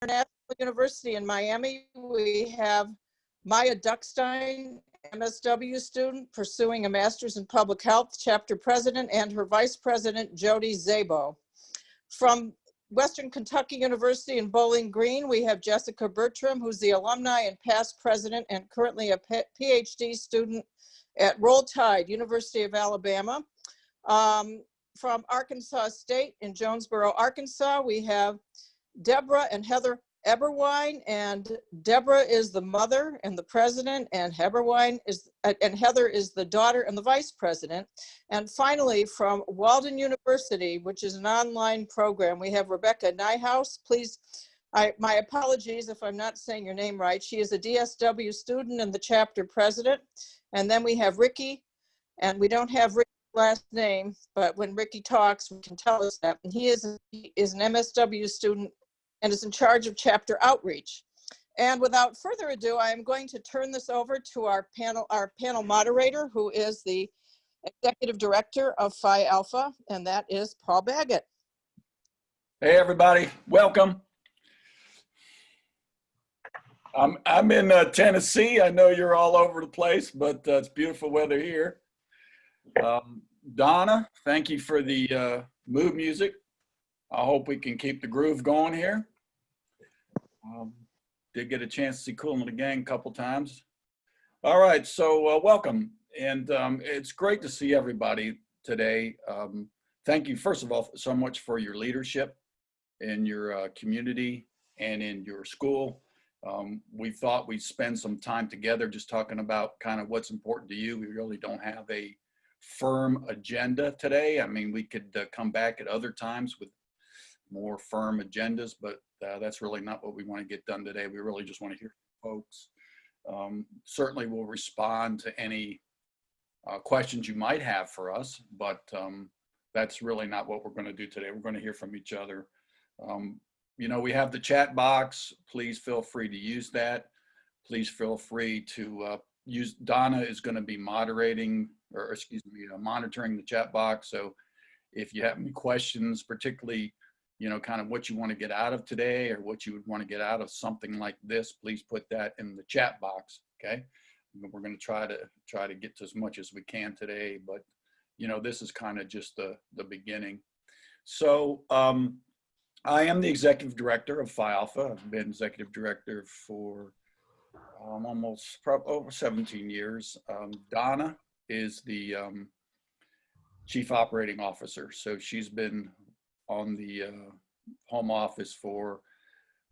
International University in Miami, we have Maya Duckstein, MSW student, pursuing a master's in public health, chapter president, and her vice president, Jody Zabo. From Western Kentucky University in Bowling Green, we have Jessica Bertram, who's the alumni and past president and currently a PhD student at Roll Tide, University of Alabama. From Arkansas State in Jonesboro, Arkansas, we have Deborah and Heather Eberwein, and Deborah is the mother and the president, and Heather is the daughter and the vice president. And finally, from Walden University, which is an online program, we have Rebecca Nyhouse. Please, my apologies if I'm not saying your name right. She is a DSW student and the chapter president. And then we have Ricky, and we don't have Ricky's last name, but when Ricky talks, we can tell us that. And he is an MSW student and is in charge of chapter outreach. And without further ado, I am going to turn this over to our panel moderator, who is the executive director of Phi Alpha, and that is Paul Baggett. Hey everybody, welcome. I'm in Tennessee. I know you're all over the place, but it's beautiful weather here. Donna, thank you for the mood music. I hope we can keep the groove going here. Did get a chance to see Kool and the Gang a couple times. All right, so welcome. And it's great to see everybody today. Thank you, first of all, so much for your leadership in your community and in your school. We thought we'd spend some time together just talking about kind of what's important to you. We really don't have a firm agenda today. I mean, we could come back at other times with more firm agendas, but that's really not what we want to get done today. We really just want to hear from folks. Certainly we'll respond to any questions you might have for us, but that's really not what we're going to do today. We're going to hear from each other. You know, we have the chat box. Please feel free to use that. Please feel free to use, Donna is going to be moderating, or excuse me, monitoring the chat box. So if you have any questions, particularly, you know, kind of what you want to get out of today or what you would want to get out of something like this, please put that in the chat box, okay? We're going to try to get to as much as we can today, but, you know, this is kind of just the beginning. So I am the executive director of Phi Alpha. I've been executive director for almost over 17 years. Donna is the chief operating officer. So she's been on the home office for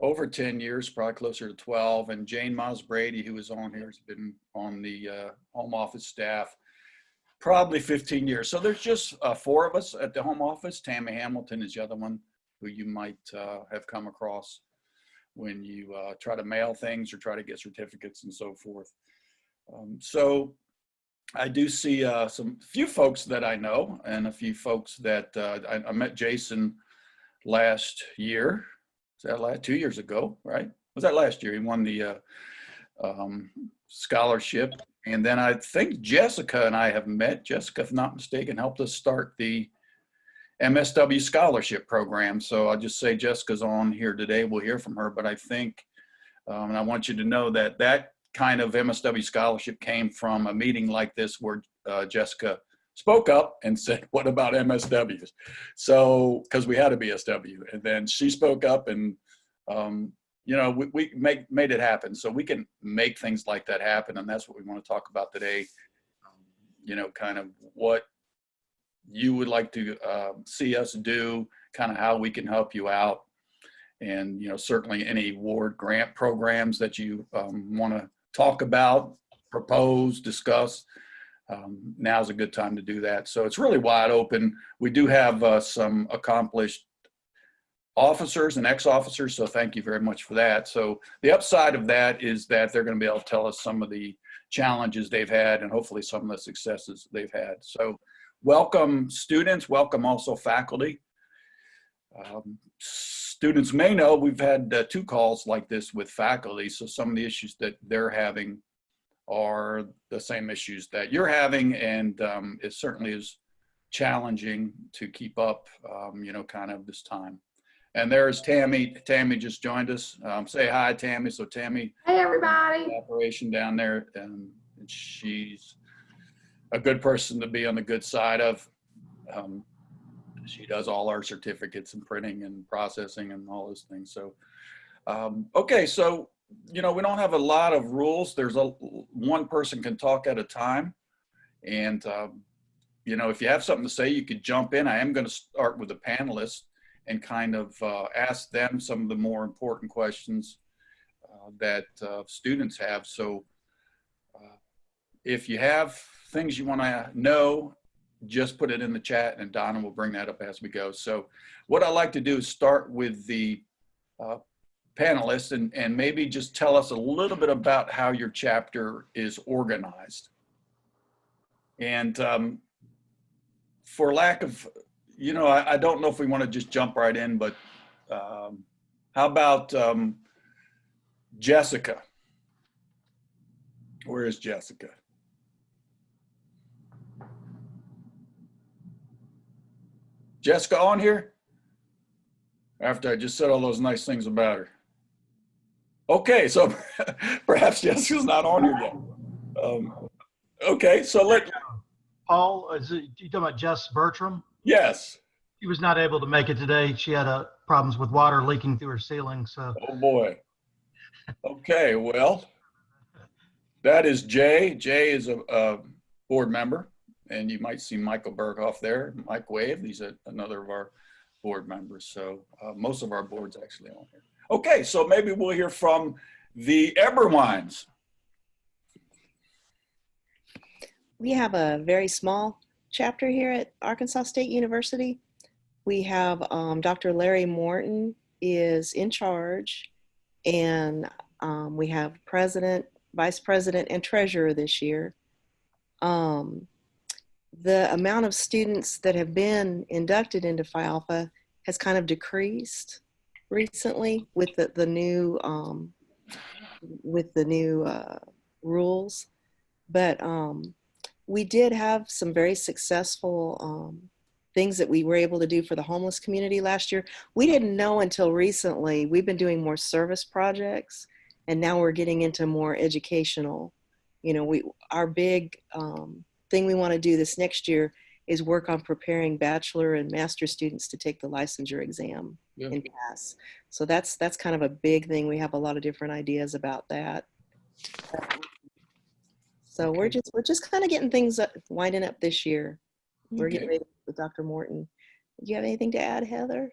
over 10 years, probably closer to 12. And Jane Miles Brady, who is on here, has been on the home office staff probably 15 years. So there's just 4 of us at the home office. Tammy Hamilton is the other one who you might have come across when you try to mail things or try to get certificates and so forth. So I do see few folks that I know and a few folks that I met Jason last year. Was that 2 years ago, right? Was that last year? He won the scholarship. And then I think Jessica and I have met. Jessica, if not mistaken, helped us start the MSW scholarship program. So I'll just say Jessica's on here today. We'll hear from her, but I think, and I want you to know that that kind of MSW scholarship came from a meeting like this where Jessica spoke up and said, what about MSWs? So, because we had a BSW, and then she spoke up and, you know, we made it happen. So we can make things like that happen. And that's what we want to talk about today. You know, kind of what you would like to see us do, kind of how we can help you out. And, you know, certainly any award grant programs that you want to talk about, propose, discuss, now's a good time to do that. So it's really wide open. We do have some accomplished officers and ex-officers, so thank you very much for that. So the upside of that is that they're going to be able to tell us some of the challenges they've had and hopefully some of the successes they've had. So welcome students, welcome also faculty. Students may know we've had 2 calls like this with faculty, so some of the issues that they're having are the same issues that you're having, and it certainly is challenging to keep up, you know, kind of this time. And there's Tammy. Tammy just joined us. Say hi, Tammy. So Tammy, Hey, everybody. operation down there, and she's a good person to be on the good side of. She does all our certificates and printing and processing and all those things. So, okay, so we don't have a lot of rules. There's one person can talk at a time, and if you have something to say, you could jump in. I am going to start with the panelists and kind of ask them some of the more important questions that students have. So if you have things you want to know, just put it in the chat and Donna will bring that up as we go. So what I like to do is start with the panelists and maybe just tell us a little bit about how your chapter is organized. And for lack of, I don't know if we want to just jump right in, but how about Jessica? Where is Jessica? Jessica on here? After I just said all those nice things about her. Okay, so perhaps Jessica's not on here yet. Okay, so Paul, you talking about Jess Bertram? Yes. She was not able to make it today. She had problems with water leaking through her ceiling. So. Oh boy. Okay, well, that is Jay. Jay is a board member, and you might see Michael Berghoff there. Mike Wave, he's another of our board members. So most of our boards actually on here. Okay, so maybe we'll hear from the Eberwines. We have a very small chapter here at Arkansas State University. We have Dr. Larry Morton is in charge, and we have president, vice president, and treasurer this year. The amount of students that have been inducted into Phi Alpha has kind of decreased recently with the new rules, but we did have some very successful things that we were able to do for the homeless community last year. We didn't know until recently. We've been doing more service projects, and now we're getting into more educational. Our big thing we want to do this next year is work on preparing bachelor and master students to take the licensure exam and pass. So that's kind of a big thing. We have a lot of different ideas about that. So we're just kind of getting things winding up this year. We're getting ready with Dr. Morton. Do you have anything to add, Heather?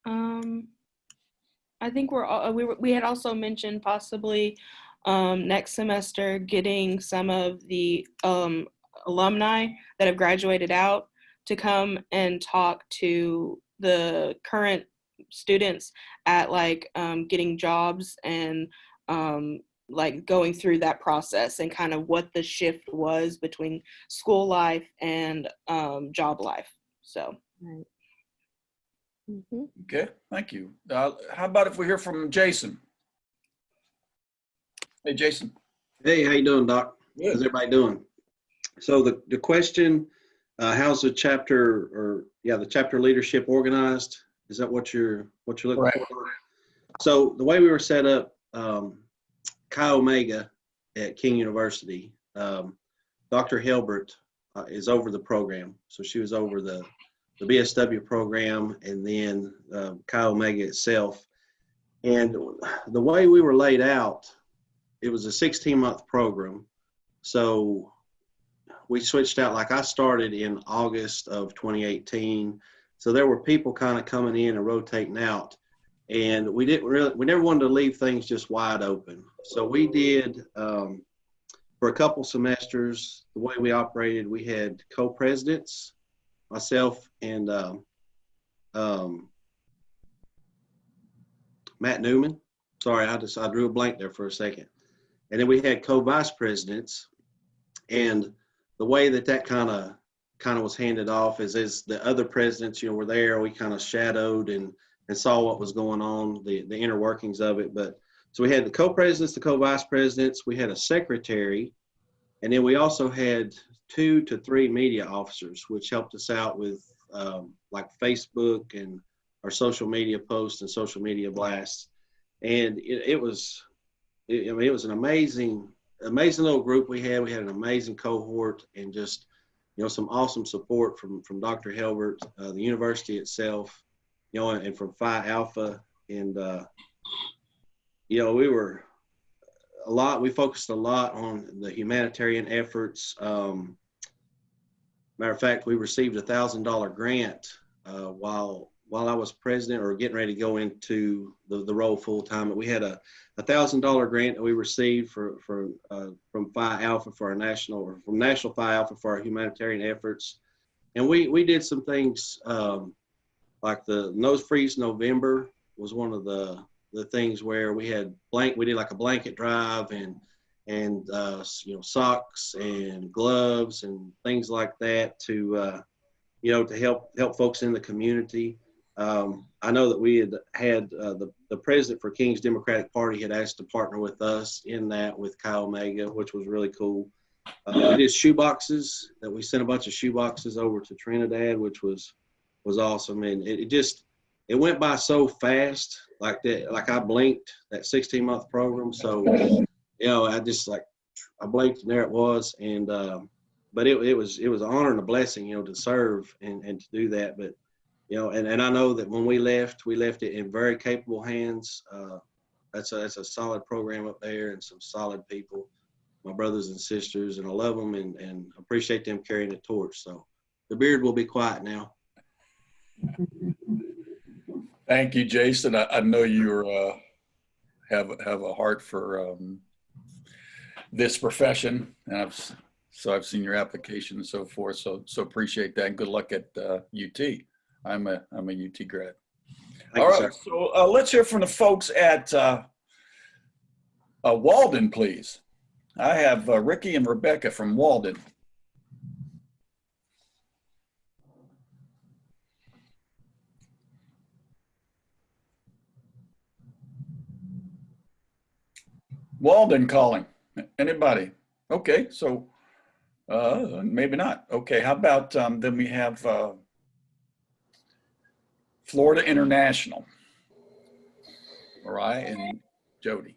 I think we had also mentioned possibly next semester getting some of the alumni that have graduated out to come and talk to the current students at getting jobs and going through that process and kind of what the shift was between school life and job life. So. Right. Okay, thank you. How about if we hear from Jason? Hey, Jason. Hey, how you doing, Doc? Good. How's everybody doing? So the question, how's the chapter the chapter leadership organized? Is that what you're looking Right. for? So the way we were set up, Chi Omega at King University, Dr. Hilbert is over the program. So she was over the BSW program and then Chi Omega itself. And the way we were laid out, it was a 16-month program. So we switched out, I started in August of 2018. So there were people kind of coming in and rotating out. And we never wanted to leave things just wide open. So we did, for a couple semesters, the way we operated, we had co-presidents, myself and Matt Newman. Sorry, I drew a blank there for a second. And then we had co-vice presidents. And the way that kind of was handed off is as the other presidents, were there, we kind of shadowed and saw what was going on, the inner workings of it. But so we had the co-presidents, the co-vice presidents, we had a secretary, and then we also had 2 to 3 media officers, which helped us out with Facebook and our social media posts and social media blasts. And it was an amazing little group we had. We had an amazing cohort, and just, some awesome support from Dr. Helbert, the university itself, and from Phi Alpha. And, we focused a lot on the humanitarian efforts. Matter of fact, we received a $1,000 grant while I was president, or getting ready to go into the role full time. But we had a $1,000 grant that we received from Phi Alpha from National Phi Alpha for our humanitarian efforts. And we did some things like the Nose Freeze November was one of the things where we did like a blanket drive, and socks and gloves and things like that to help folks in the community. I know that we had the president for King's Democratic Party had asked to partner with us in that with Chi Omega, which was really cool. We did shoe boxes. That we sent a bunch of shoe boxes over to Trinidad, which was awesome. And it went by so fast, like that. Like I blinked that 16-month program. So I blinked and there it was. And but it was an honor and a blessing, to serve and to do that. But and I know that when we left it in very capable hands. That's a solid program up there, and some solid people, my brothers and sisters, and I love them and appreciate them carrying the torch. So the beard will be quiet now. Thank you, Jason. I know you have a heart for this profession, and I've seen your application and so forth. So appreciate that. And good luck at UT. I'm a UT grad. All right, so let's hear from the folks at Walden, please. I have Ricky and Rebecca from Walden. Walden calling. Anybody? Okay, so maybe not. Okay, how about then we have Florida International. Mariah and Jody.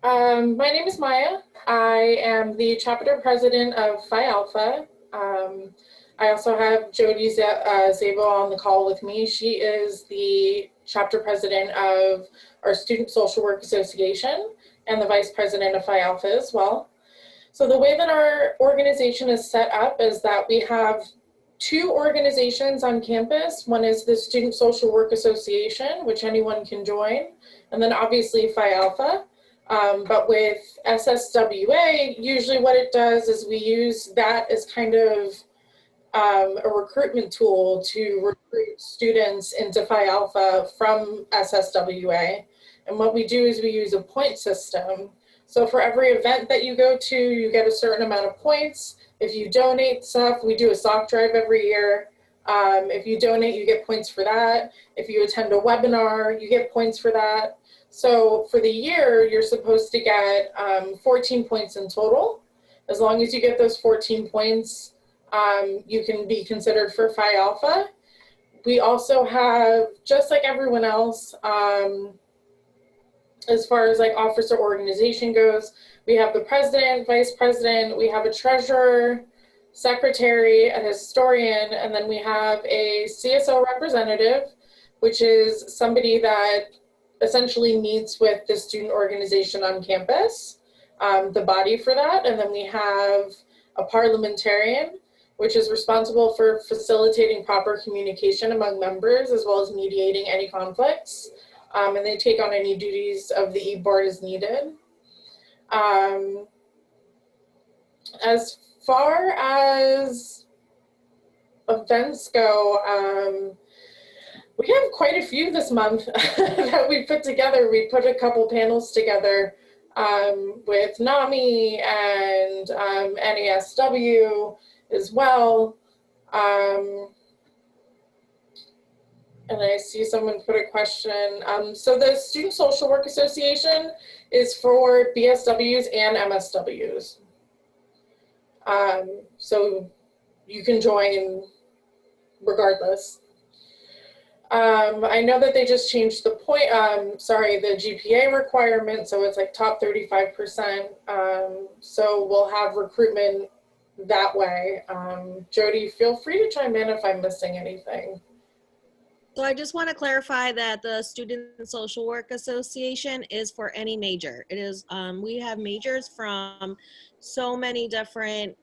My name is Maya. I am the chapter president of Phi Alpha. I also have Jody Zabo on the call with me. She is the chapter president of our Student Social Work Association and the vice president of Phi Alpha as well. So the way that our organization is set up is that we have two organizations on campus. One is the Student Social Work Association, which anyone can join, and then obviously Phi Alpha. But with SSWA, usually what it does is we use that as kind of a recruitment tool to recruit students into Phi Alpha from SSWA. And what we do is we use a point system. So for every event that you go to, you get a certain amount of points. If you donate stuff, we do a sock drive every year. If you donate, you get points for that. If you attend a webinar, you get points for that. So for the year, you're supposed to get 14 points in total. As long as you get those 14 points, you can be considered for Phi Alpha. We also have, just like everyone else, as far as like officer organization goes, we have the president, vice president, we have a treasurer, secretary, a historian, and then we have a CSO representative, which is somebody that essentially meets with the student organization on campus, the body for that. And then we have a parliamentarian, which is responsible for facilitating proper communication among members, as well as mediating any conflicts. And they take on any duties of the e-board as needed. As far as events go, we have quite a few this month that we put together. We put a couple panels together with NAMI and NASW as well. And I see someone put a question. So the Student Social Work Association is for BSWs and MSWs. So you can join regardless. I know that they just changed the the GPA requirement, so it's like top 35%. So we'll have recruitment that way. Jody, feel free to chime in if I'm missing anything. So I just want to clarify that the Student Social Work Association is for any major. It is, we have majors from so many different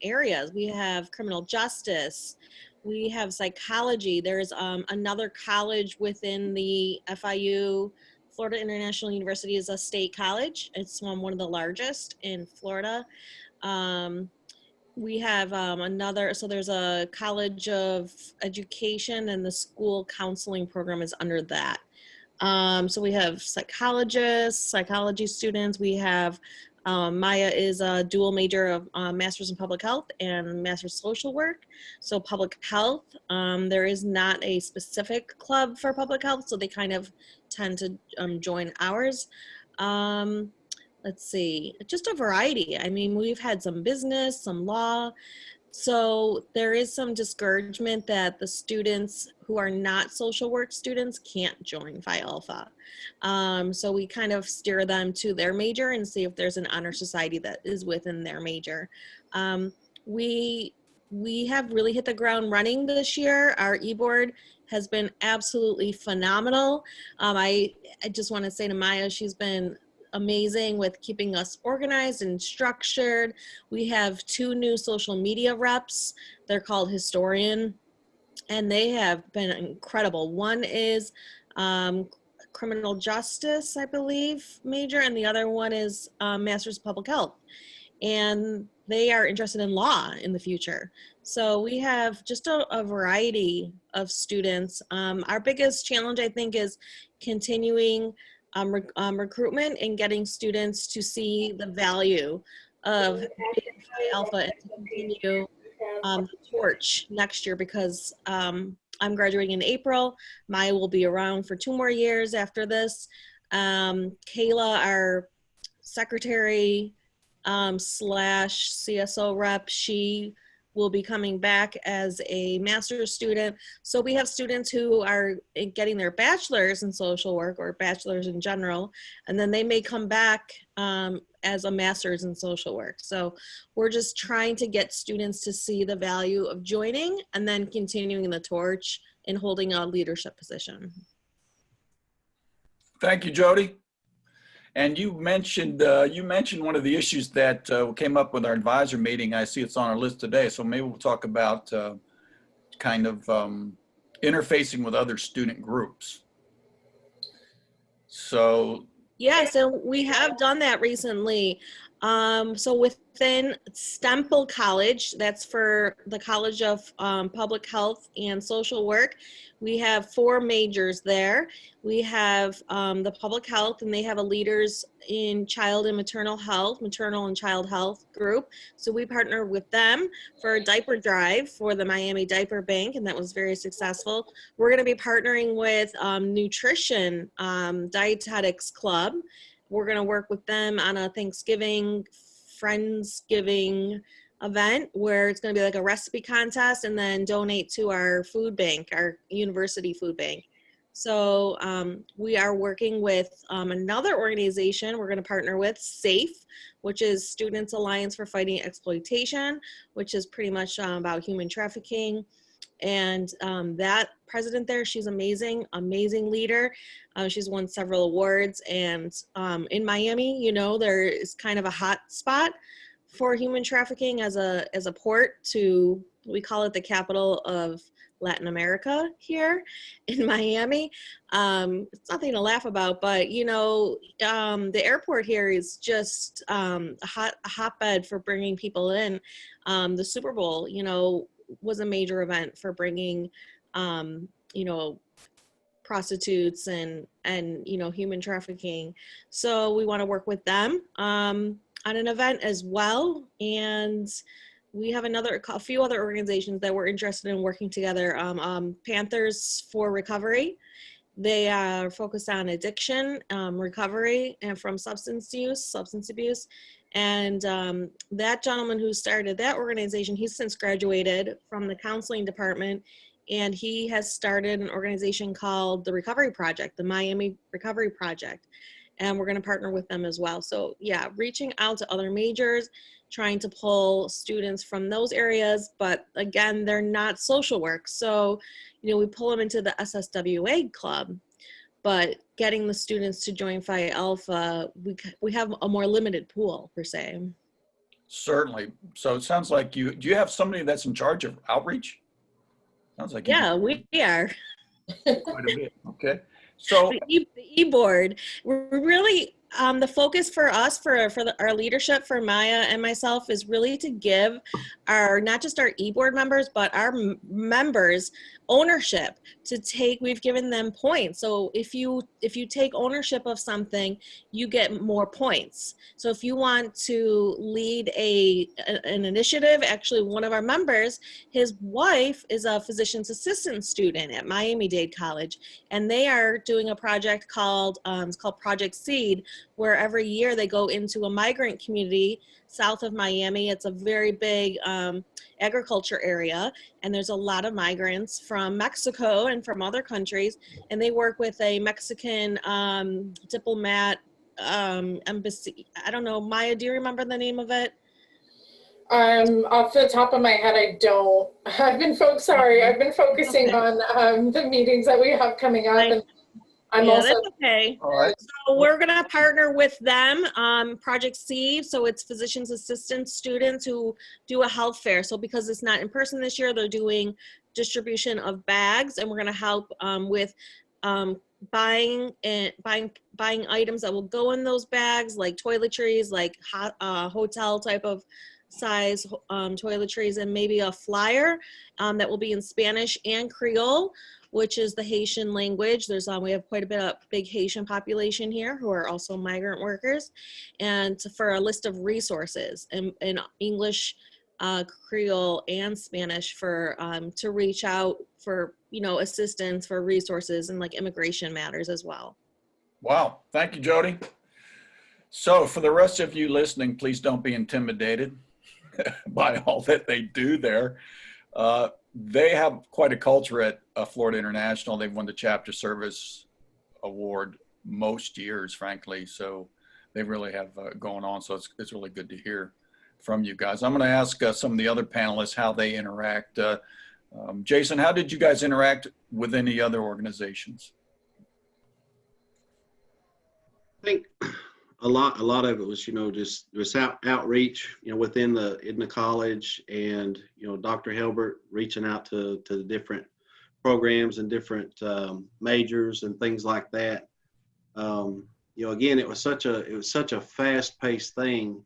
areas. We have criminal justice, we have psychology. There's another college within the FIU, Florida International University is a state college. It's one of the largest in Florida. We have so there's a college of education and the school counseling program is under that. So we have psychologists, psychology students. We have Maya is a dual major of master's in public health and master's social work. So public health, there is not a specific club for public health, so they kind of tend to join ours. Let's see, just a variety. I mean, we've had some business, some law. So there is some discouragement that the students who are not social work students can't join Phi Alpha. So we kind of steer them to their major and see if there's an honor society that is within their major. We have really hit the ground running this year. Our e-board has been absolutely phenomenal. I just want to say to Maya, she's been amazing with keeping us organized and structured. We have 2 new social media reps. They're called Historian, and they have been incredible. One is criminal justice, I believe, major, and the other one is master's of public health. And they are interested in law in the future. So we have just a variety of students. Our biggest challenge, I think, is continuing recruitment and getting students to see the value of Phi Alpha and to continue the torch next year, because I'm graduating in April. Maya will be around for 2 more years after this. Kayla, our secretary slash CSO rep, she will be coming back as a master's student. So we have students who are getting their bachelor's in social work or bachelor's in general, and then they may come back as a master's in social work. So we're just trying to get students to see the value of joining and then continuing the torch and holding a leadership position. Thank you, Jody. And you mentioned one of the issues that came up with our advisor meeting. I see it's on our list today, so maybe we'll talk about kind of interfacing with other student groups. So yeah, so we have done that recently. So within Stemple College, that's for the College of Public Health and Social Work, we have 4 majors there. We have the public health, and they have a leaders in child and maternal health, maternal and child health group. So we partner with them for a diaper drive for the Miami Diaper Bank, and that was very successful. We're going to be partnering with Nutrition Dietetics Club. We're going to work with them on a Thanksgiving, Friendsgiving event where it's going to be like a recipe contest and then donate to our food bank, our university food bank. So we are working with another organization we're going to partner with, SAFE, which is Students Alliance for Fighting Exploitation, which is pretty much about human trafficking. And that president there, she's amazing, amazing leader. She's won several awards. And in Miami, you know, there is kind of a hot spot for human trafficking as a port to, we call it the capital of Latin America here in Miami. It's nothing to laugh about, but you know, the airport here is just a hotbed for bringing people in. The Super Bowl, you know, was a major event for bringing, you know, prostitutes and you know, human trafficking. So we want to work with them on an event as well. And we have a few other organizations that we're interested in working together. Panthers for Recovery. They are focused on addiction, recovery, and from substance abuse. And that gentleman who started that organization, he's since graduated from the counseling department, and he has started an organization called the Recovery Project, the Miami Recovery Project, and we're going to partner with them as well. So yeah, reaching out to other majors, trying to pull students from those areas, but again, they're not social work. So, you know, we pull them into the SSWA club, but getting the students to join Phi Alpha, we have a more limited pool per se. Certainly. So it sounds like do you have somebody that's in charge of outreach? Sounds like you Yeah, do we are. quite a bit. Okay. So The e-board, we're really, the focus for us, our leadership, for Maya and myself, is really to give not just our e-board members, but our members ownership to take. We've given them points. So if you take ownership of something, you get more points. So if you want to lead an initiative, actually one of our members, his wife is a physician's assistant student at Miami-Dade College, and they are doing a project called it's called Project Seed, where every year they go into a migrant community south of Miami. It's a very big agriculture area, and there's a lot of migrants from Mexico and from other countries, and they work with a Mexican diplomat embassy. I don't know, Maya, do you remember the name of it? Off the top of my head, I don't. I've been focusing on the meetings that we have coming up, and I'm yeah, also that's okay. all right. So we're going to partner with them, Project Seed. So it's physician's assistant students who do a health fair. So because it's not in person this year, they're doing distribution of bags, and we're going to help with buying items that will go in those bags, like toiletries, like hotel type of size toiletries, and maybe a flyer that will be in Spanish and Creole, which is the Haitian language. We have quite a big Haitian population here who are also migrant workers, and for a list of resources in English, Creole, and Spanish for to reach out for, you know, assistance, for resources, and like immigration matters as well. Wow. Thank you, Jody. So for the rest of you listening, please don't be intimidated by all that they do there. They have quite a culture at Florida International. They've won the Chapter Service Award most years, frankly. So they really have going on. So it's really good to hear from you guys. I'm going to ask some of the other panelists how they interact. Jason, how did you guys interact with any other organizations? I think a lot of it was, you know, just outreach, you know, within the college, and, you know, Dr. Hilbert reaching out to the different programs and different majors and things like that. You know, again, it was such a fast-paced thing.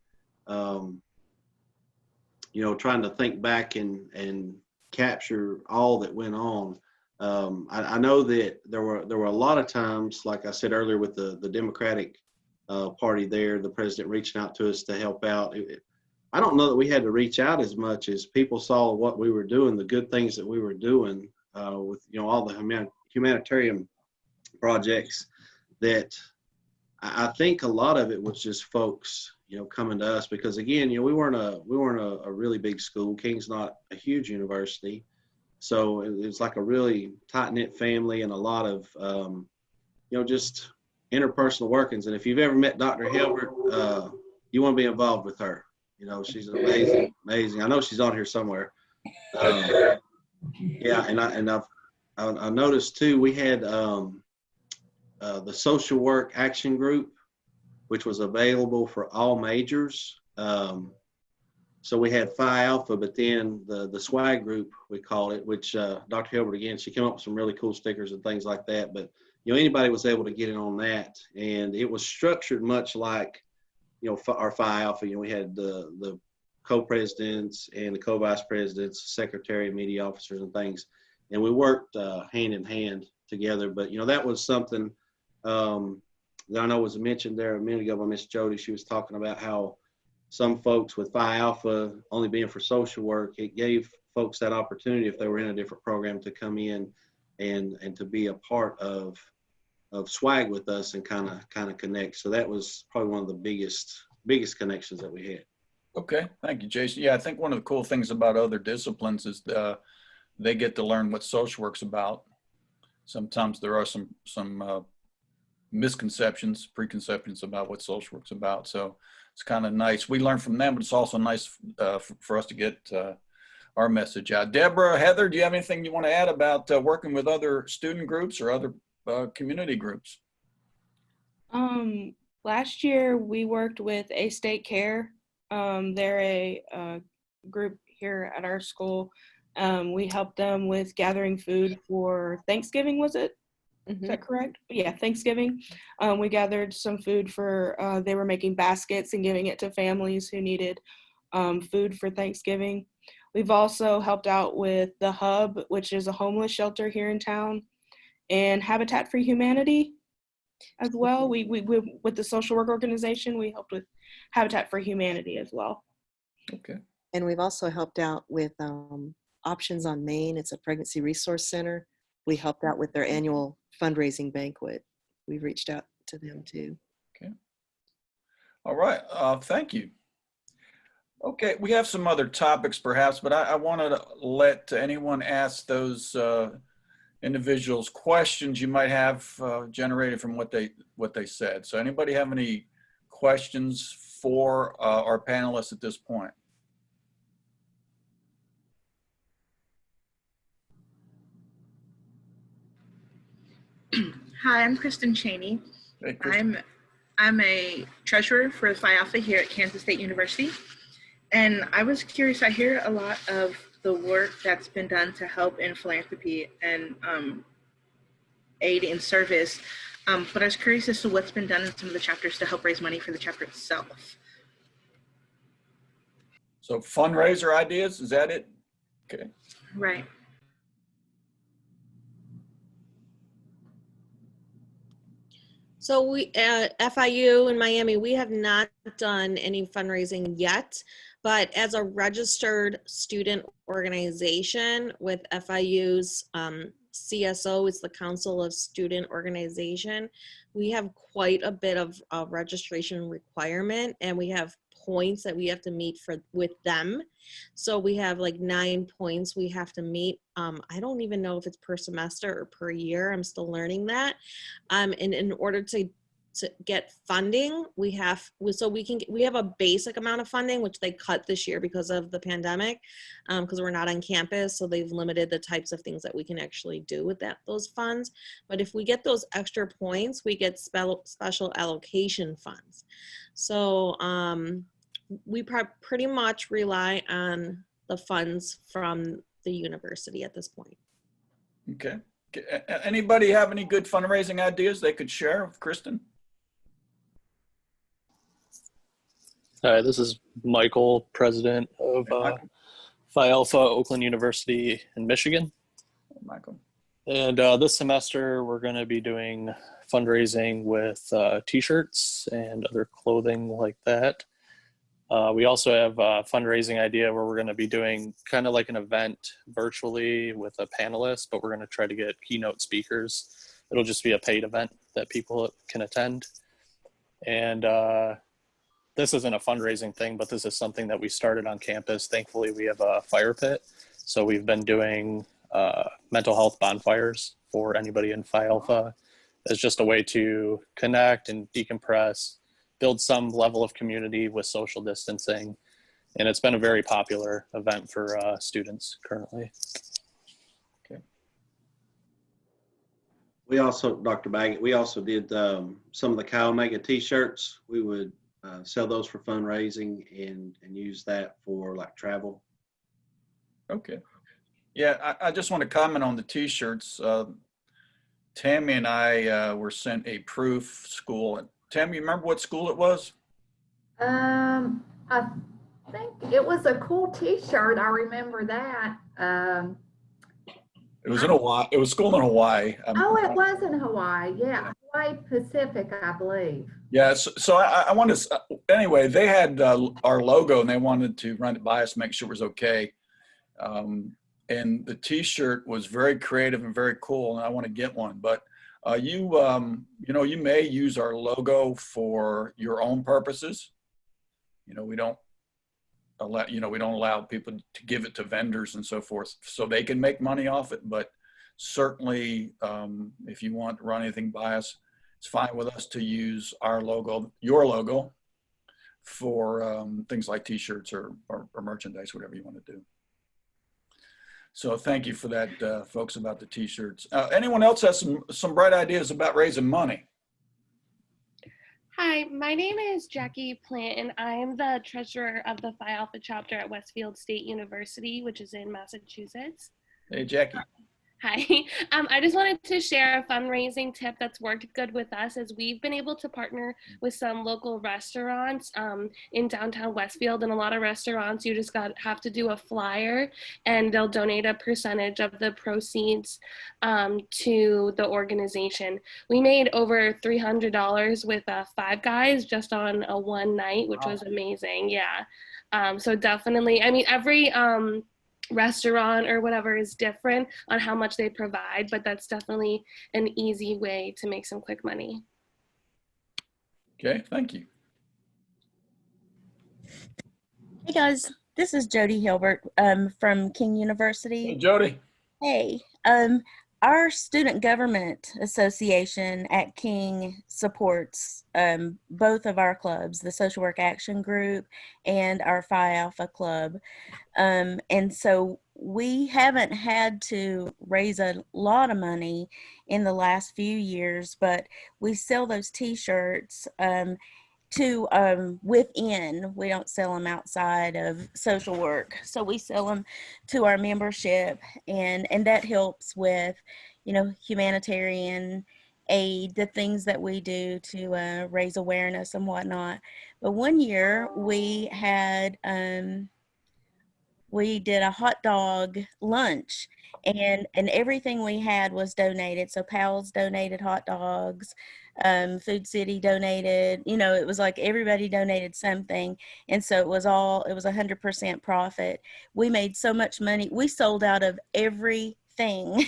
You know, trying to think back and capture all that went on. I know that there were a lot of times, like I said earlier, with the Democratic Party there, the president reaching out to us to help out. I don't know that we had to reach out as much as people saw what we were doing, the good things that we were doing with, you know, all the humanitarian projects. That I think a lot of it was just folks, you know, coming to us, because again, you know, we weren't a really big school. King's not a huge university, so it was like a really tight-knit family, and a lot of you know, just interpersonal workings. And if you've ever met Dr. Hilbert, you want to be involved with her. You know, she's amazing. I know she's on here somewhere. Yeah, and I noticed too, we had the social work action group, which was available for all majors. So we had Phi Alpha, but then the swag group, we called it, which Dr. Hilbert, again, she came up with some really cool stickers and things like that. But, you know, anybody was able to get in on that. And it was structured much like, you know, our Phi Alpha. You know, we had the co-presidents and the co-vice presidents, secretary, media officers, and things. And we worked hand in hand together. But, you know, that was something that I know was mentioned there a minute ago by Miss Jody. She was talking about how some folks with Phi Alpha only being for social work, it gave folks that opportunity, if they were in a different program, to come in and to be a part of swag with us and kind of connect. So that was probably one of the biggest connections that we had. Okay, thank you, Jason. Yeah, I think one of the cool things about other disciplines is they get to learn what social work's about. Sometimes there are some misconceptions, preconceptions about what social work's about. So it's kind of nice. We learn from them, but it's also nice for us to get our message out. Deborah, Heather, do you have anything you want to add about working with other student groups or other community groups? Last year we worked with A State Care. They're a group here at our school. We helped them with gathering food for Thanksgiving, was it? Is that correct? Yeah, Thanksgiving. We gathered some food for, they were making baskets and giving it to families who needed food for Thanksgiving. We've also helped out with the Hub, which is a homeless shelter here in town, and Habitat for Humanity as well. We with the social work organization, we helped with Habitat for Humanity as well. Okay. And we've also helped out with Options on Main. It's a pregnancy resource center. We helped out with their annual fundraising banquet. We've reached out to them too. Okay. All right. Thank you. Okay. We have some other topics perhaps, but I wanted to let anyone ask those individuals questions you might have generated from what they said. So anybody have any questions for our panelists at this point? Hi, I'm Kristen Cheney. Hey, Kristen. I'm a treasurer for Phi Alpha here at Kansas State University. And I was curious, I hear a lot of the work that's been done to help in philanthropy and aid in service. But I was curious as to what's been done in some of the chapters to help raise money for the chapter itself. So fundraiser ideas, is that it? Okay. Right. So we at FIU in Miami, we have not done any fundraising yet, but as a registered student organization with FIU's CSO, it's the Council of Student Organization, we have quite a bit of registration requirement, and we have points that we have to meet with them. So we have like 9 points we have to meet. I don't even know if it's per semester or per year. I'm still learning that. And in order to get funding, we have a basic amount of funding, which they cut this year because of the pandemic, because we're not on campus. So they've limited the types of things that we can actually do with those funds. But if we get those extra points, we get special allocation funds. So we pretty much rely on the funds from the university at this point. Okay. Anybody have any good fundraising ideas they could share with Kristen? Hi, this is Michael, president of Phi Alpha Oakland University in Michigan. Hey, Michael. And this semester, we're going to be doing fundraising with t-shirts and other clothing like that. We also have a fundraising idea where we're going to be doing kind of like an event virtually with a panelist, but we're going to try to get keynote speakers. It'll just be a paid event that people can attend. And this isn't a fundraising thing, but this is something that we started on campus. Thankfully, we have a fire pit. So we've been doing mental health bonfires for anybody in Phi Alpha as just a way to connect and decompress, build some level of community with social distancing. And it's been a very popular event for students currently. Okay. We also, Dr. Baggett, we also did some of the Chi Omega t-shirts. We would sell those for fundraising and use that for like travel. Okay. Yeah, I just want to comment on the t-shirts. Tammy and I were sent a proof school. Tammy, you remember what school it was? I think it was a cool t-shirt. I remember that. It was in Hawaii. It was school in Hawaii. It was in Hawaii. Yeah, Hawaii Pacific, I believe. Yeah, so I wanted to, anyway, they had our logo and they wanted to run it by us, make sure it was okay. And the t-shirt was very creative and very cool, and I want to get one. But you may use our logo for your own purposes. You know, we don't we don't allow people to give it to vendors and so forth, so they can make money off it. But certainly, if you want to run anything by us, it's fine with us to use our logo, your logo, for things like T-shirts or merchandise, whatever you want to do. So thank you for that, folks, about the T-shirts. Anyone else has some bright ideas about raising money? Hi, my name is Jackie Plant, and I am the treasurer of the Phi Alpha chapter at Westfield State University, which is in Massachusetts. Hey, Jackie. Hi. I just wanted to share a fundraising tip that's worked good with us, as we've been able to partner with some local restaurants in downtown Westfield, and a lot of restaurants, you just have to do a flyer and they'll donate a percentage of the proceeds to the organization. We made over $300 with Five Guys just on a one night, which was amazing. Yeah. So definitely, I mean, every restaurant or whatever is different on how much they provide, but that's definitely an easy way to make some quick money. Okay, thank you. Hey guys, this is Jody Hilbert from King University. Hey, Jody. Hey, our Student Government Association at King supports both of our clubs, the Social Work Action Group and our Phi Alpha Club. And so we haven't had to raise a lot of money in the last few years, but we sell those T-shirts to within. We don't sell them outside of social work, so we sell them to our membership, and that helps with, you know, humanitarian aid, the things that we do to raise awareness and whatnot. But one year we had we did a hot dog lunch, and everything we had was donated. So Powell's donated hot dogs, Food City donated, you know, it was like everybody donated something. And so it was 100% profit. We made so much money. We sold out of everything.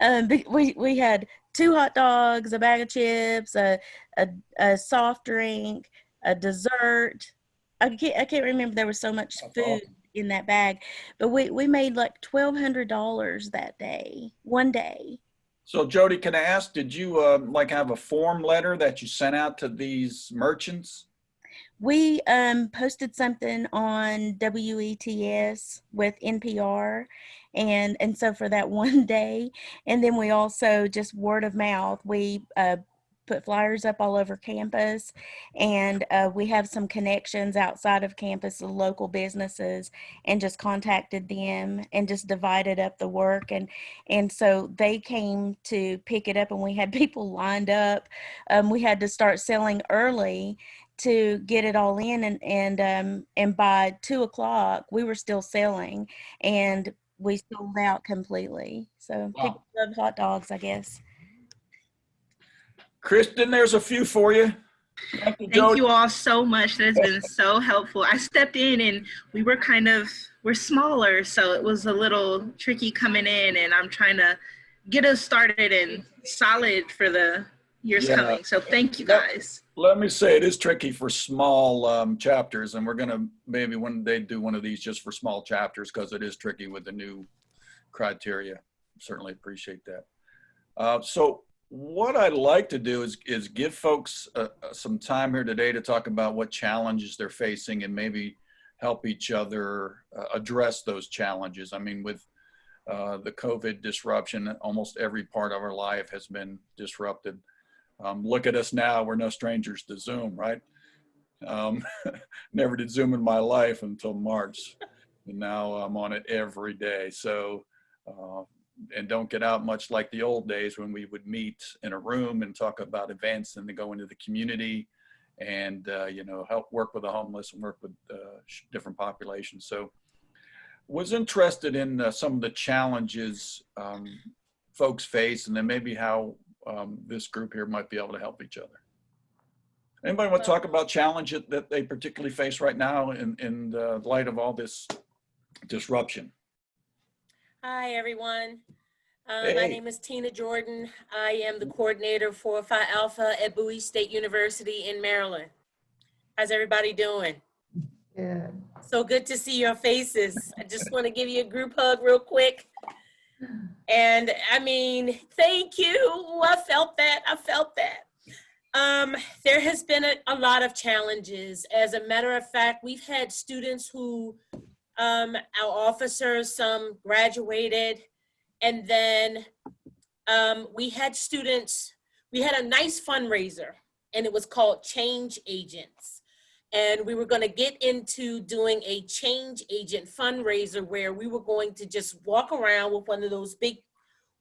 We had 2 hot dogs, a bag of chips, a soft drink, a dessert. I can't remember. There was so much food in that bag, but we made like $1,200 that day, one day. So Jody, can I ask, did you like have a form letter that you sent out to these merchants? We posted something on WETS with NPR, and so for that one day, and then we also just word of mouth, we put flyers up all over campus, and we have some connections outside of campus, the local businesses, and just contacted them and just divided up the work, and so they came to pick it up, and we had people lined up. We had to start selling early to get it all in, and by 2 o'clock we were still selling, and we sold out completely. So wow. People love hot dogs, I guess. Kristen, there's a few for you. Thank you all so much. That has been so helpful. I stepped in and we're smaller, so it was a little tricky coming in, and I'm trying to get us started and solid for the years coming. So thank you guys. Let me say, it is tricky for small chapters, and we're going to maybe one day do one of these just for small chapters, because it is tricky with the new criteria. Certainly appreciate that. So what I'd like to do is give folks some time here today to talk about what challenges they're facing and maybe help each other address those challenges. I mean, with the COVID disruption, almost every part of our life has been disrupted. Look at us now, we're no strangers to Zoom, right? Never did Zoom in my life until March, and now I'm on it every day. So, and don't get out much like the old days when we would meet in a room and talk about events and then go into the community and, you know, help work with the homeless and work with different populations. So was interested in some of the challenges folks face, and then maybe how this group here might be able to help each other. Anybody want to talk about challenges that they particularly face right now in the light of all this disruption? Hi, everyone. Hey. My name is Tina Jordan. I am the coordinator for Phi Alpha at Bowie State University in Maryland. How's everybody doing? Good. So good to see your faces. I just want to give you a group hug real quick. And I mean, thank you. Ooh, I felt that. I felt that. There has been a lot of challenges. As a matter of fact, we've had students who, our officers, some graduated, and then we had students, we had a nice fundraiser, and it was called Change Agents. And we were going to get into doing a change agent fundraiser where we were going to just walk around with one of those big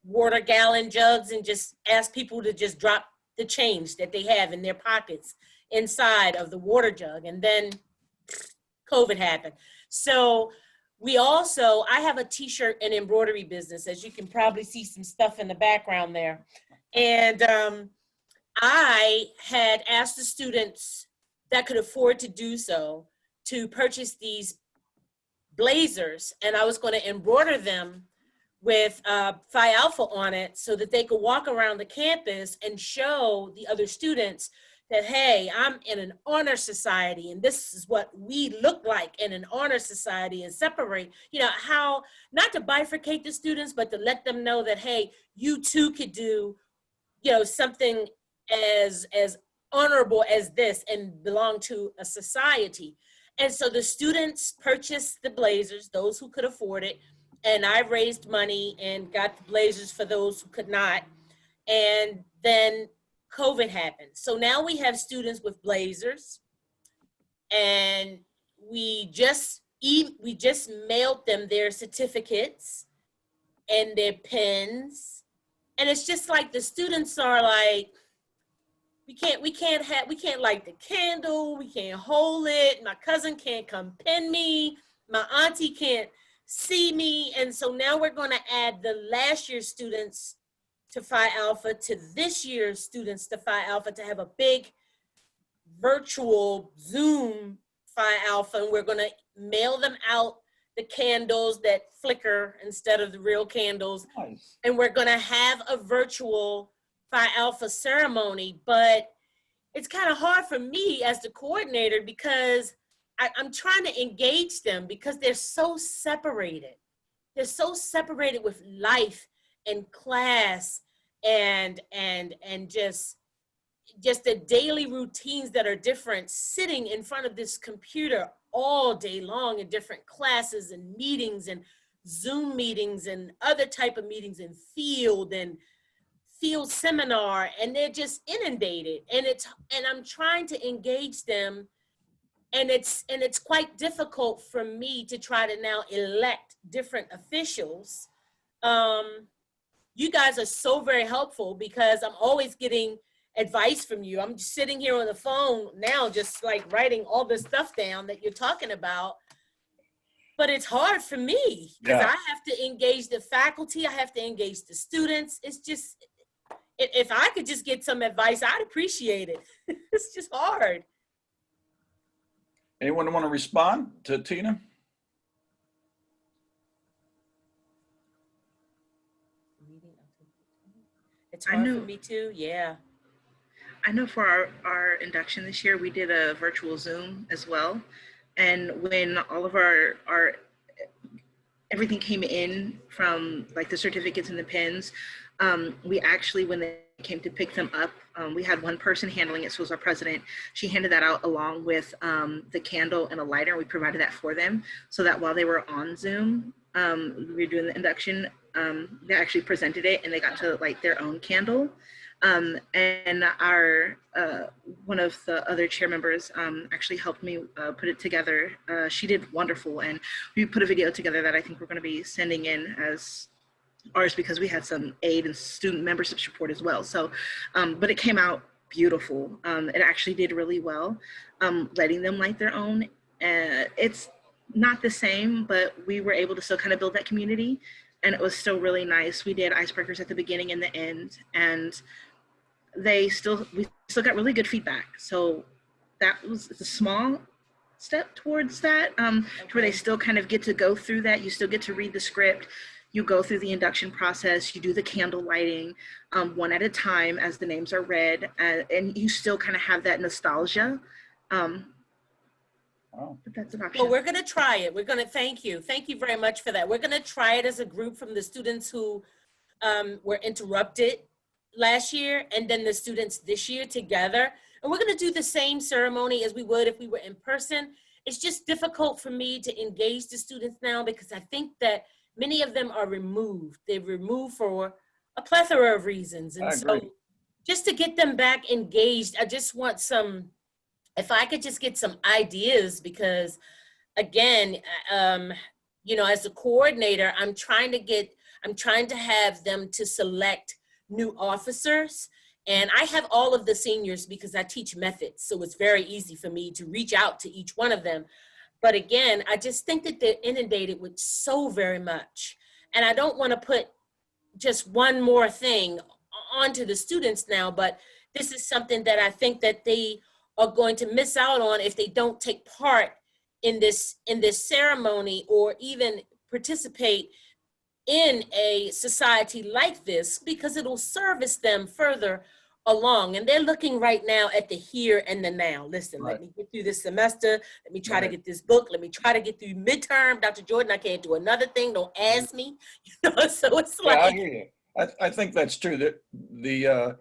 water gallon jugs and just ask people to just drop the change that they have in their pockets inside of the water jug. And then COVID happened. So we also, I have a t-shirt and embroidery business, as you can probably see some stuff in the background there. And I had asked the students that could afford to do so to purchase these blazers, and I was going to embroider them with Phi Alpha on it so that they could walk around the campus and show the other students that, hey, I'm in an honor society and this is what we look like in an honor society, and separate, you know, how not to bifurcate the students, but to let them know that, hey, you too could do, you know, something as honorable as this and belong to a society. And so the students purchased the blazers, those who could afford it, and I raised money and got the blazers for those who could not. And then COVID happened. So now we have students with blazers, and we just mailed them their certificates and their pens. And it's just like the students are like, we can't light the candle, we can't hold it, my cousin can't come pin me, my auntie can't see me. And so now we're going to add the last year's students to Phi Alpha to this year's students to Phi Alpha to have a big virtual Zoom Phi Alpha, and we're going to mail them out the candles that flicker instead of the real candles. Nice. And we're going to have a virtual Phi Alpha ceremony. But it's kind of hard for me as the coordinator because I'm trying to engage them because they're so separated. They're so separated with life and class and just the daily routines that are different, sitting in front of this computer all day long in different classes and meetings and Zoom meetings and other type of meetings and field seminar, and they're just inundated, and I'm trying to engage them, and it's quite difficult for me to try to now elect different officials. You guys are so very helpful because I'm always getting advice from you. I'm just sitting here on the phone now, just like writing all this stuff down that you're talking about. But it's hard for me because I have to engage the faculty. I have to engage the students. It's just, if I could just get some advice, I'd appreciate it. It's just hard. Anyone want to respond to Tina? It's hard for me too, yeah. I know for our induction this year, we did a virtual Zoom as well. And when all of our everything came in from like the certificates and the pens, we actually, when they came to pick them up, we had one person handling it, so it was our president. She handed that out along with the candle and a lighter. We provided that for them so that while they were on Zoom, we were doing the induction, they actually presented it and they got to light their own candle. And our one of the other chair members actually helped me put it together. She did wonderful, and we put a video together that I think we're going to be sending in as ours because we had some aid and student membership support as well. So, but it came out beautiful. It actually did really well, letting them light their own. It's not the same, but we were able to still kind of build that community, and it was still really nice. We did icebreakers at the beginning and the end, and we still got really good feedback. So that was a small step towards that, where they still kind of get to go through that. You still get to read the script. You go through the induction process. You do the candle lighting one at a time as the names are read, and you still kind of have that nostalgia. Oh. But that's an option. Well, we're going to try it. We're going to thank you. Thank you very much for that. We're going to try it as a group from the students who were interrupted last year and then the students this year together. And we're going to do the same ceremony as we would if we were in person. It's just difficult for me to engage the students now because I think that many of them are removed. They're removed for a plethora of reasons. And so just to get them back engaged, I just want some, if I could just get some ideas, because again, you know, as a coordinator, I'm trying to have them to select new officers. And I have all of the seniors because I teach methods. So it's very easy for me to reach out to each one of them. But again, I just think that they're inundated with so very much. And I don't want to put just one more thing onto the students now, but this is something that I think that they are going to miss out on if they don't take part in this ceremony or even participate in a society like this, because it'll service them further along. And they're looking right now at the here and the now. Listen, let me get through this semester. Let me try to get this book. Let me try to get through midterm. Dr. Jordan, I can't do another thing. Don't ask me. You know, so it's like. Yeah, I hear you. I think that's true. That the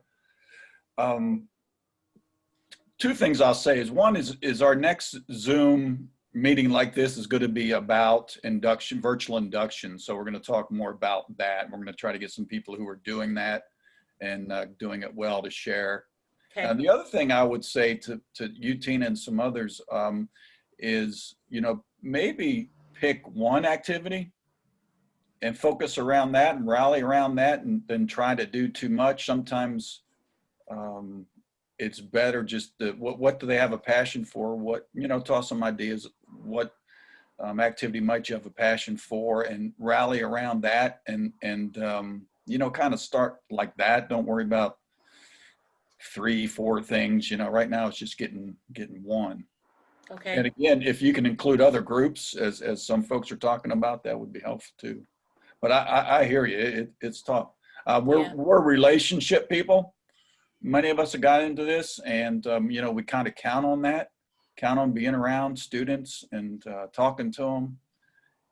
two things I'll say is one is our next Zoom meeting like this is going to be about induction, virtual induction. So we're going to talk more about that. We're going to try to get some people who are doing that and doing it well to share. Okay. The other thing I would say to you, Tina, and some others is, you know, maybe pick one activity and focus around that and rally around that, and then try to do too much. Sometimes it's better just to, what do they have a passion for? What, you know, toss some ideas. What activity might you have a passion for, and rally around that, and you know, kind of start like that. Don't worry about 3-4 things. You know, right now it's just getting one. Okay. And again, if you can include other groups, as some folks are talking about, that would be helpful too. But I hear you. It's tough. We're relationship people. Many of us have got into this, and you know, we kind of count on that. Count on being around students and talking to them,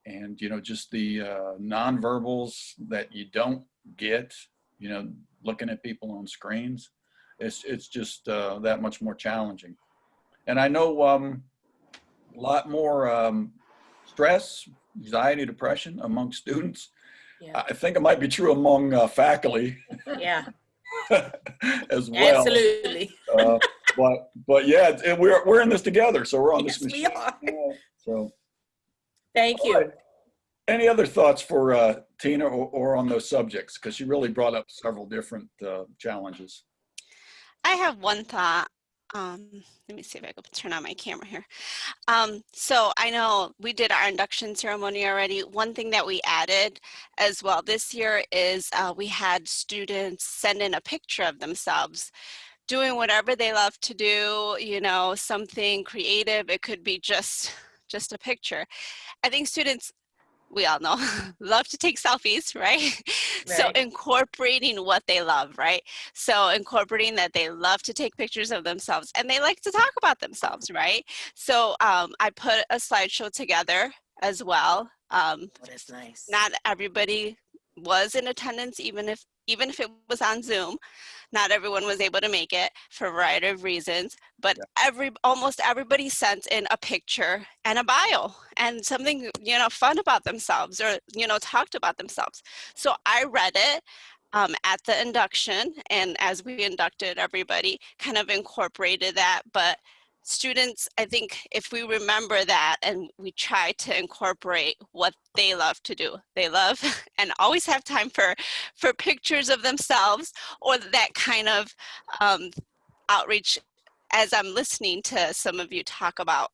and you know, just the nonverbals that you don't get. You know, looking at people on screens, it's just that much more challenging. And I know a lot more stress, anxiety, depression among students. Yeah. I think it might be true among faculty. Yeah. As well. Absolutely. But yeah, we're in this together, so we're on this machine. Yes, we are. Yeah, so thank you. Right. Any other thoughts for Tina or on those subjects? Because she really brought up several different challenges. I have one thought. Let me see if I can turn on my camera here. So I know we did our induction ceremony already. One thing that we added as well this year is we had students send in a picture of themselves doing whatever they love to do, you know, something creative. It could be just a picture. I think students, we all know, love to take selfies, right? So incorporating what they love, right? So incorporating that they love to take pictures of themselves and they like to talk about themselves, right? So I put a slideshow together as well. That's nice. Not everybody was in attendance, even if it was on Zoom. Not everyone was able to make it for a variety of reasons, but almost everybody sent in a picture and a bio and something, you know, fun about themselves, or, you know, talked about themselves. So I read it at the induction, and as we inducted everybody, kind of incorporated that. But students, I think if we remember that and we try to incorporate what they love to do, they love and always have time for pictures of themselves, or that kind of outreach. As I'm listening to some of you talk about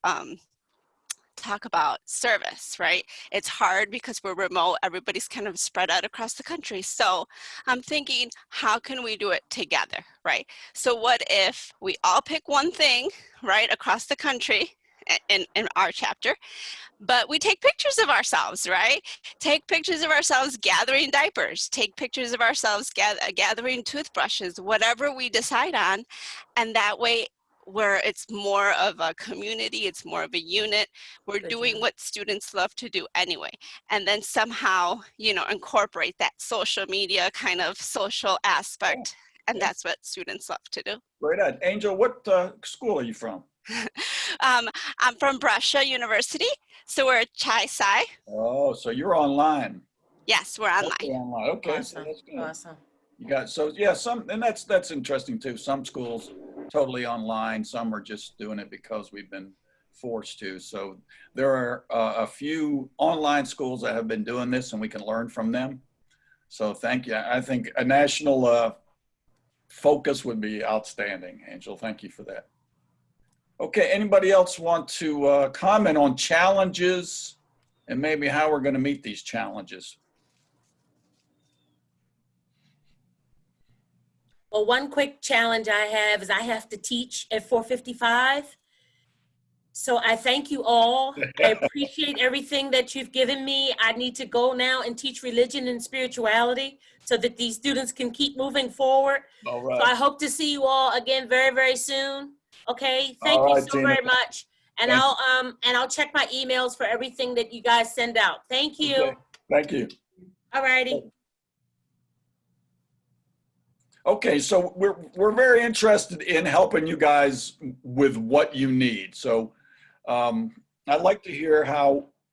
service, right? It's hard because we're remote. Everybody's kind of spread out across the country. So I'm thinking, how can we do it together, right? So what if we all pick one thing, right, across the country in our chapter, but we take pictures of ourselves, right? Take pictures of ourselves gathering diapers, take pictures of ourselves gathering toothbrushes, whatever we decide on. And that way where it's more of a community, it's more of a unit. We're Good doing job. what students love to do anyway. And then somehow, you know, incorporate that social media kind of social aspect. And Yeah. that's what students love to do. Great. Angel, what school are you from? I'm from Brescia University, so we're at Chi Psi. Oh, so you're online. Yes, we're online. Okay, online. Okay, so Awesome. that's good. Awesome. You got, so yeah, some, and that's interesting too. Some schools totally online, some are just doing it because we've been forced to. So there are a few online schools that have been doing this and we can learn from them. So thank you. I think a national focus would be outstanding, Angel. Thank you for that. Okay, anybody else want to comment on challenges and maybe how we're going to meet these challenges? Well, one quick challenge I have is I have to teach at 4:55. So I thank you all. I appreciate everything that you've given me. I need to go now and teach religion and spirituality so that these students can keep moving forward. All So right. I hope to see you all again very, very soon. Okay, thank All you right, so Tina. very much. And Thank I'll check my emails for everything that you guys send out. Thank you. Okay. Thank you. All righty. Okay, so we're very interested in helping you guys with what you need. So I'd like to hear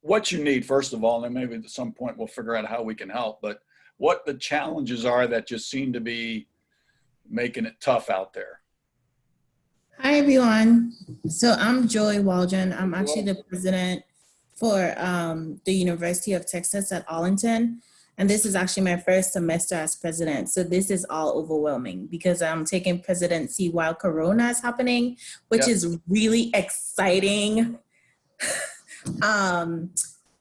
what you need first of all, and then maybe at some point we'll figure out how we can help. But what the challenges are that just seem to be making it tough out there. Hi, everyone. So I'm Joy Waldron. I'm actually the president for the University of Texas at Arlington. And this is actually my first semester as president. So this is all overwhelming because I'm taking presidency while Corona is happening, which is really exciting.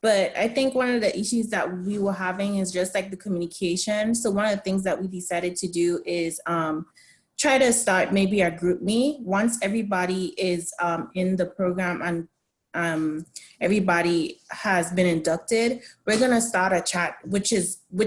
But I think one of the issues that we were having is just like the communication. So one of the things that we decided to do is try to start maybe a group meet once everybody is in the program and everybody has been inducted. We're gonna start a chat, which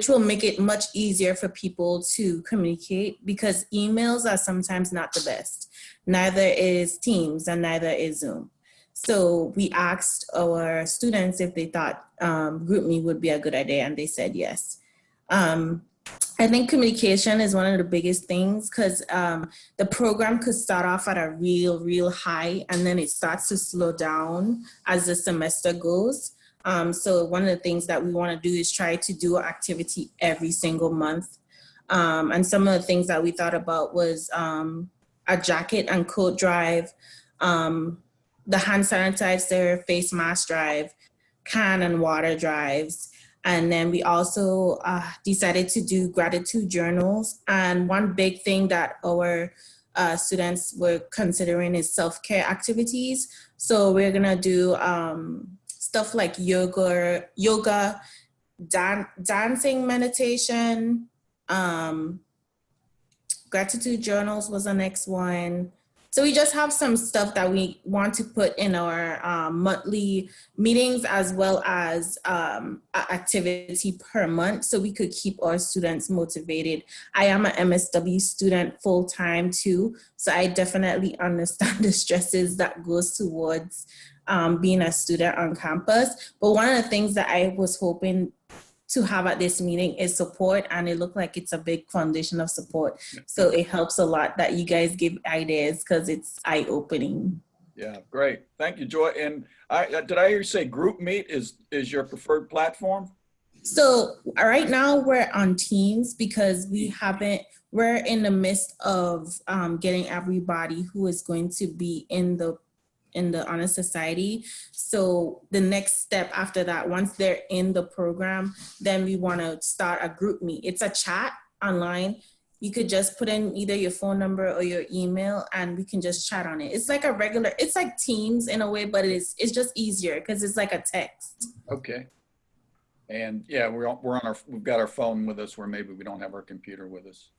will make it much easier for people to communicate because emails are sometimes not the best. Neither is Teams and neither is Zoom. So we asked our students if they thought GroupMe would be a good idea, and they said yes. I think communication is one of the biggest things because the program could start off at a real high, and then it starts to slow down as the semester goes. So one of the things that we want to do is try to do an activity every single month. And some of the things that we thought about was a jacket and coat drive, the hand sanitizer, face mask drive, can and water drives. And then we also decided to do gratitude journals. And one big thing that our students were considering is self-care activities. So we're gonna do stuff like yoga, dancing, meditation, gratitude journals was the next one. So we just have some stuff that we want to put in our monthly meetings as well as an activity per month so we could keep our students motivated. I am an MSW student full-time too, so I definitely understand the stresses that goes towards being a student on campus. But one of the things that I was hoping to have at this meeting is support, and it looked like it's a big foundation of support. So it helps a lot that you guys give ideas because it's eye-opening. Yeah, great. Thank you, Joy. And did I hear you say Group Meet is your preferred platform? So right now we're on Teams because we're in the midst of getting everybody who is going to be in the Honor Society. So the next step after that, once they're in the program, then we want to start a group meet. It's a chat online. You could just put in either your phone number or your email and we can just chat on it. It's like it's like Teams in a way, but it's just easier because it's like a text. Okay. And yeah, we've got our phone with us where maybe we don't have our computer with us.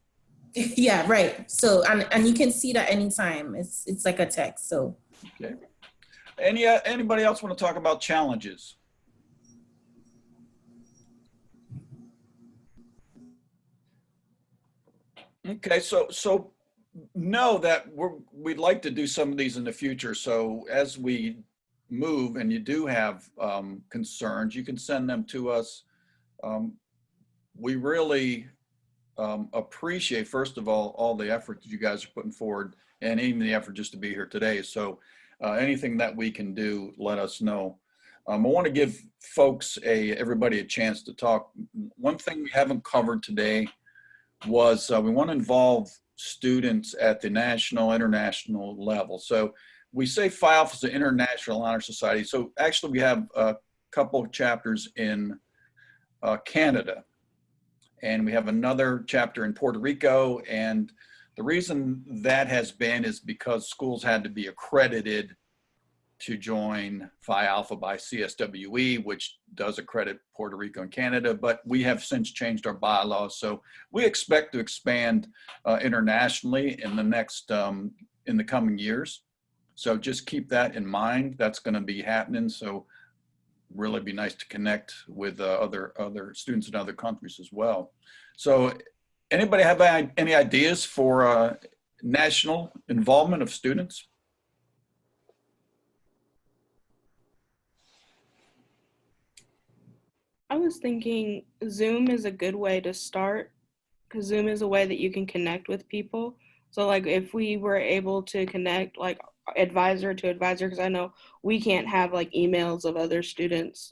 Yeah, right. So, and you can see that anytime. It's like a text, so. Okay. Anybody else want to talk about challenges? Okay, so know that we'd like to do some of these in the future. So as we move and you do have concerns, you can send them to us. We really appreciate, first of all the effort that you guys are putting forward and even the effort just to be here today. So anything that we can do, let us know. I want to give folks, everybody a chance to talk. One thing we haven't covered today was we want to involve students at the national, international level. So we say Phi Alpha is an international honor society. So actually we have a couple of chapters in Canada, and we have another chapter in Puerto Rico. And the reason that has been is because schools had to be accredited to join Phi Alpha by CSWE, which does accredit Puerto Rico and Canada, but we have since changed our bylaws. So we expect to expand internationally in the coming years. So just keep that in mind. That's going to be happening. So really be nice to connect with other students in other countries as well. So anybody have any ideas for national involvement of students? I was thinking Zoom is a good way to start, because Zoom is a way that you can connect with people. So like if we were able to connect like advisor to advisor, because I know we can't have like emails of other students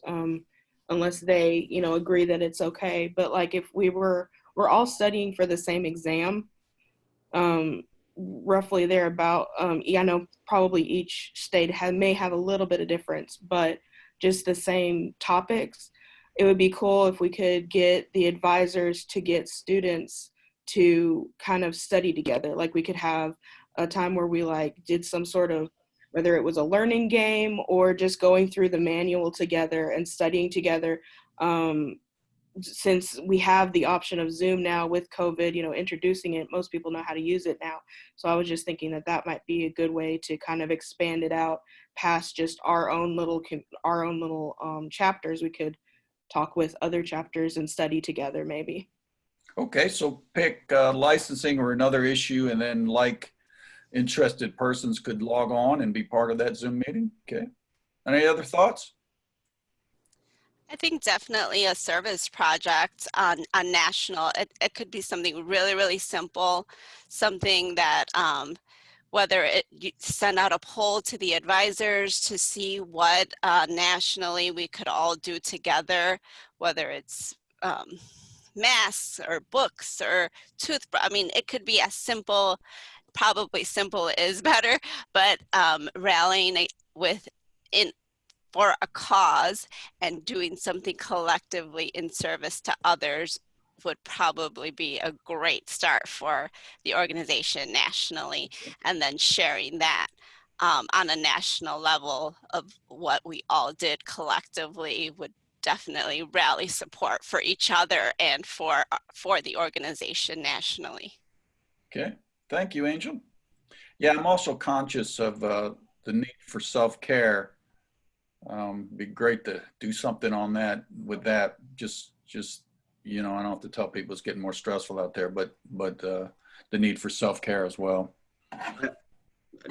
unless they, agree that it's okay. But like if we're all studying for the same exam, roughly thereabout. I know probably each state may have a little bit of difference, but just the same topics. It would be cool if we could get the advisors to get students to kind of study together. Like we could have a time where we like did some sort of, whether it was a learning game or just going through the manual together and studying together. Since we have the option of Zoom now with COVID, introducing it, most people know how to use it now. So I was just thinking that might be a good way to kind of expand it out past just our own little chapters. We could talk with other chapters and study together maybe. Okay, so pick licensing or another issue, and then interested persons could log on and be part of that Zoom meeting. Okay, any other thoughts? I think definitely a service project on national. It could be something really, really simple, something that whether you send out a poll to the advisors to see what nationally we could all do together, whether it's masks or books or toothbrush. I mean, it could be as simple, probably simple is better, but rallying for a cause and doing something collectively in service to others would probably be a great start for the organization nationally, and then sharing that on a national level of what we all did collectively would definitely rally support for each other and for the organization nationally. Okay, thank you, Angel. Yeah, I'm also conscious of the need for self-care. Be great to do something on that with that. Just I don't have to tell people it's getting more stressful out there, but the need for self-care as well.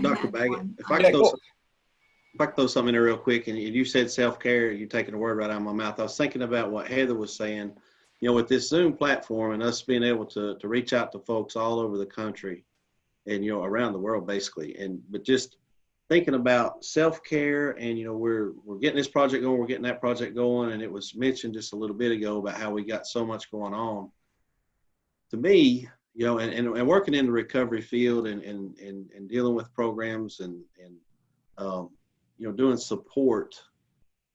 Dr. Baggett, if I could throw something in there real quick, and you said self-care, you're taking a word right out of my mouth. I was thinking about what Heather was saying, with this Zoom platform and us being able to reach out to folks all over the country and, around the world basically. But just thinking about self-care and, we're getting this project going, we're getting that project going. And it was mentioned just a little bit ago about how we got so much going on. To me, and working in the recovery field and dealing with programs and doing support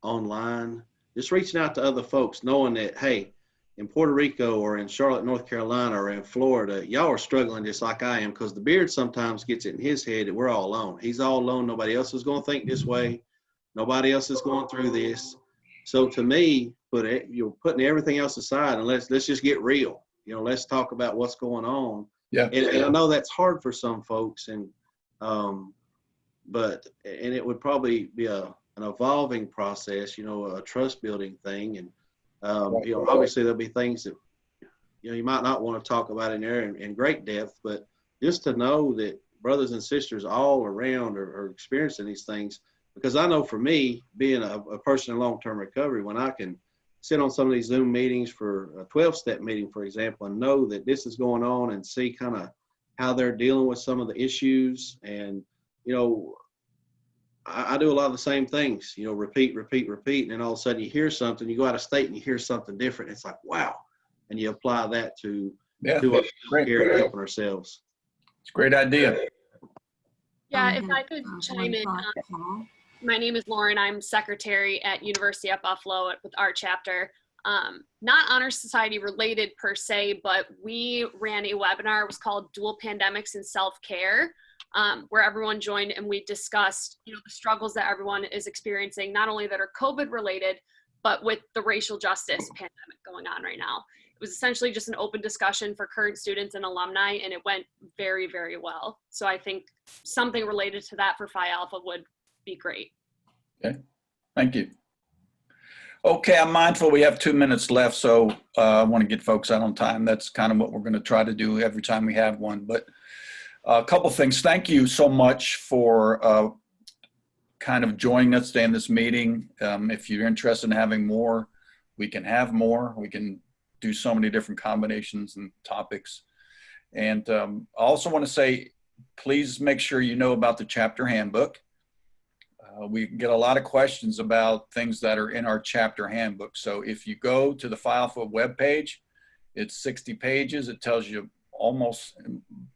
online, just reaching out to other folks, knowing that, hey, in Puerto Rico or in Charlotte, North Carolina, or in Florida, y'all are struggling just like I am, because the beard sometimes gets it in his head that we're all alone. He's all alone. Nobody else is going to think this way. Nobody else is going through this. So to me, putting everything else aside and let's just get real. Let's talk about what's going on. Yeah. And I know that's hard for some folks, but it would probably be an evolving process, a trust building thing. And obviously there'll be things that you might not want to talk about in there in great depth, but just to know that brothers and sisters all around are experiencing these things. Because I know for me, being a person in long-term recovery, when I can sit on some of these Zoom meetings for a 12-step meeting, for example, and know that this is going on and see kind of how they're dealing with some of the issues. And, you know, I do a lot of the same things, you know, repeat, and then all of a sudden you hear something, you go out of state and you hear something different. It's like, wow. And you apply that to our care and helping ourselves. It's a great idea. Yeah, if I could chime in. My name is Lauren. I'm secretary at University at Buffalo with our chapter. Not Honor Society related per se, but we ran a webinar. It was called Dual Pandemics and Self-Care, where everyone joined and we discussed, you know, the struggles that everyone is experiencing, not only that are COVID related, but with the racial justice pandemic going on right now. It was essentially just an open discussion for current students and alumni, and it went very, very well. So I think something related to that for Phi Alpha would be great. Okay, thank you. Okay, I'm mindful we have 2 minutes left, so I want to get folks out on time. That's kind of what we're going to try to do every time we have one. But a couple things. Thank you so much for kind of joining us today in this meeting. If you're interested in having more, we can have more. We can do so many different combinations and topics. And I also want to say, please make sure you know about the chapter handbook. We get a lot of questions about things that are in our chapter handbook. So if you go to the Phi Alpha webpage, it's 60 pages. It tells you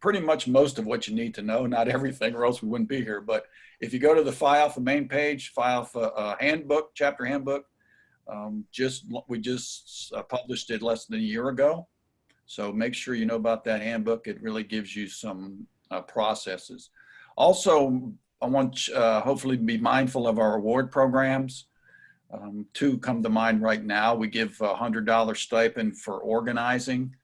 pretty much most of what you need to know, not everything, or else we wouldn't be here. But if you go to the Phi Alpha main page, Phi Alpha handbook, chapter handbook, we just published it less than a year ago. So make sure you know about that handbook. It really gives you some processes. Also, I want hopefully be mindful of our award programs. Two come to mind right now. We give a $100 stipend for organizing.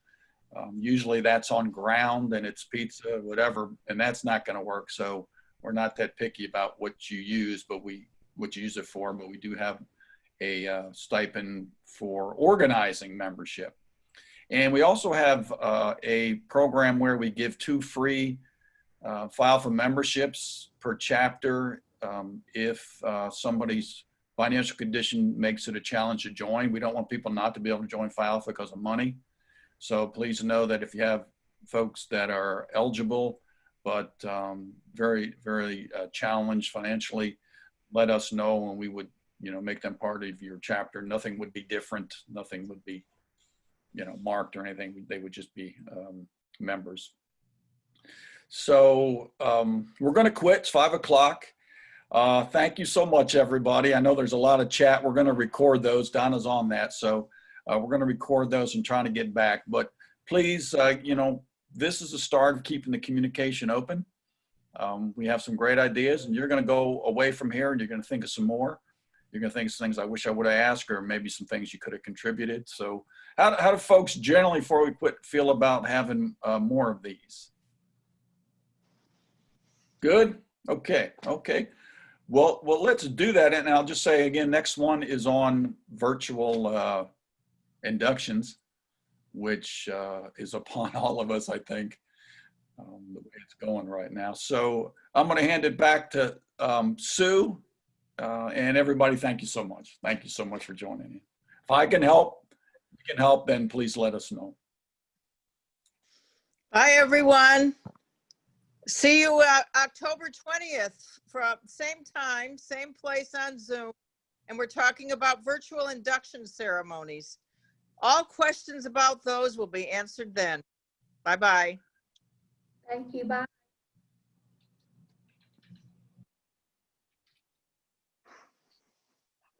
Usually that's on ground and it's pizza, whatever, and that's not going to work. So we're not that picky about what you use, but what you use it for. But we do have a stipend for organizing membership. And we also have a program where we give 2 free Phi Alpha memberships per chapter if somebody's financial condition makes it a challenge to join. We don't want people not to be able to join Phi Alpha because of money. So please know that if you have folks that are eligible but very, very challenged financially, let us know and we would, you know, make them part of your chapter. Nothing would be different. Nothing would be, you know, marked or anything. They would just be members. So we're going to quit. It's 5 o'clock. Thank you so much, everybody. I know there's a lot of chat. We're going to record those. Donna's on that. So we're going to record those and trying to get back. But please, you know, this is the start of keeping the communication open. We have some great ideas, and you're going to go away from here and you're going to think of some more. You're going to think of things I wish I would have asked, or maybe some things you could have contributed. So how do folks generally, before we quit, feel about having more of these? Good? Okay. Okay. Well, let's do that. And I'll just say again, next one is on virtual inductions, which is upon all of us, I think, the way it's going right now. So I'm going to hand it back to Sue and everybody. Thank you so much. Thank you so much for joining in. If I can help, then please let us know. Bye, everyone. See you October 20th from same time, same place on Zoom. And we're talking about virtual induction ceremonies. All questions about those will be answered then. Bye-bye. Thank you. Bye.